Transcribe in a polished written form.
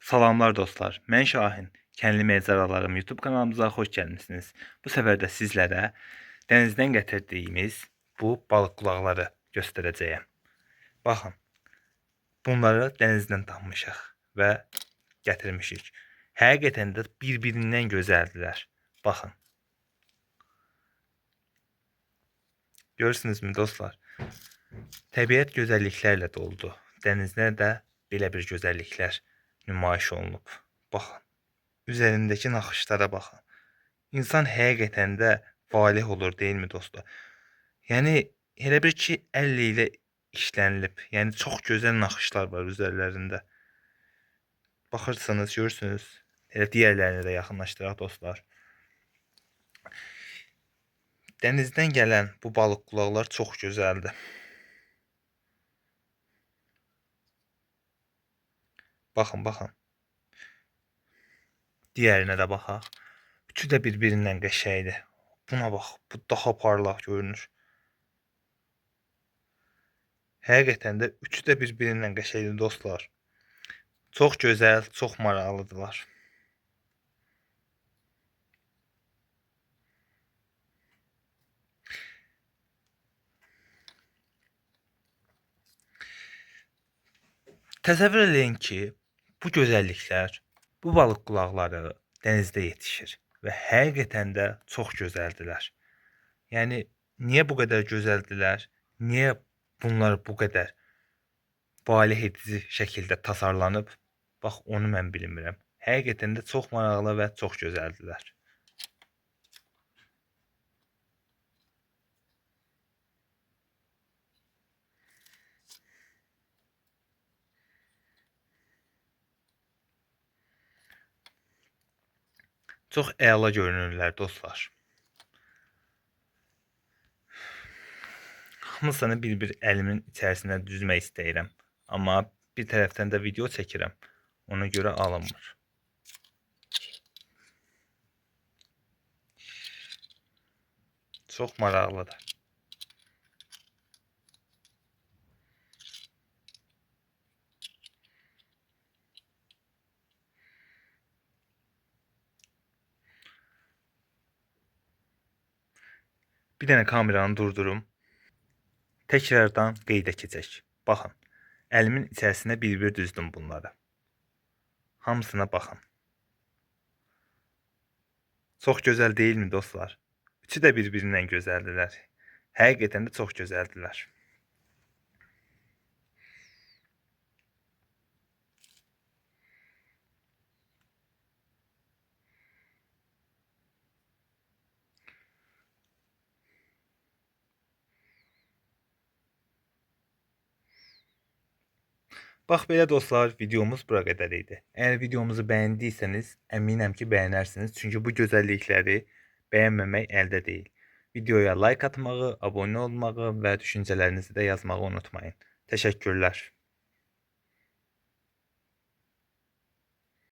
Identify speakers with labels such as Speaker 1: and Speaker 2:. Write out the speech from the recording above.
Speaker 1: Salamlar dostlar, mən Şahin. Kəndli Məcəralarım YouTube kanalımıza xoş gəlmisiniz. Bu səfər də sizlərə dənizdən gətirdiyimiz bu balıq qulaqları göstərəcəyəm. Baxın, bunları dənizdən tapmışıq və gətirmişik. Həqiqətən də bir-birindən gözəldilər. Baxın. Görürsünüzmü dostlar? Təbiət gözəlliklərlə doldu. Dənizdə də belə bir gözəlliklər nümayiş olunub. Baxın. Üzərindəki naxışlara baxın. İnsan həqiqətən də valeh olur, deyilmi dostlar? Yəni elə bir ki, əl ilə işlənilib. Yəni çox gözəl naxışlar var üzərlərində. Baxırsınız, görürsünüz. Elə digərlərini də yaxınlaşdıraq dostlar. Dənizdən gələn bu balıq qulaqlar çox gözəldir. Baxın, baxın. Digərinə də baxaq. Üçü də bir-birindən qəşəngdir. Buna bax, bu daha parlaq görünür. Həqiqətən də üçü də bir-birindən qəşəngdir dostlar. Çox gözəl, çox maraqlıdırlar. Təsəvvür eləyin ki, bu gözəlliklər, bu balıq qulaqları dənizdə yetişir və həqiqətən də çox gözəldilər. Yəni niyə bu qədər gözəldilər? Niyə bunlar bu qədər valeh edici şəkildə tasarlanıb? Bax, onu mən bilmirəm. Həqiqətən də çox maraqlı və çox gözəldilər. Çox əla görünürlər dostlar. Hamısını bir-bir əlimin içərisində düzmək istəyirəm. Amma bir tərəfdən də video çəkirəm. Ona görə alınmır. Çox maraqlıdır. Bir dənə kameranı durdurum. Təkrardan qeydə keçək. Baxın, əlimin içərisinə bir-bir düzdüm bunları. Hamısına baxın. Çox gözəl deyilmi dostlar? Üçü də bir-birindən gözəldilər. Həqiqətən də çox gözəldilər. Bax belə dostlar, videomuz bura qədər idi. Əgər videomuzu bəyəndiyseniz, əminəm ki, bəyənərsiniz. Çünki bu gözəllikləri bəyənməmək əldə deyil. Videoya like atmağı, abunə olmağı və düşüncələrinizi də yazmağı unutmayın. Təşəkkürlər.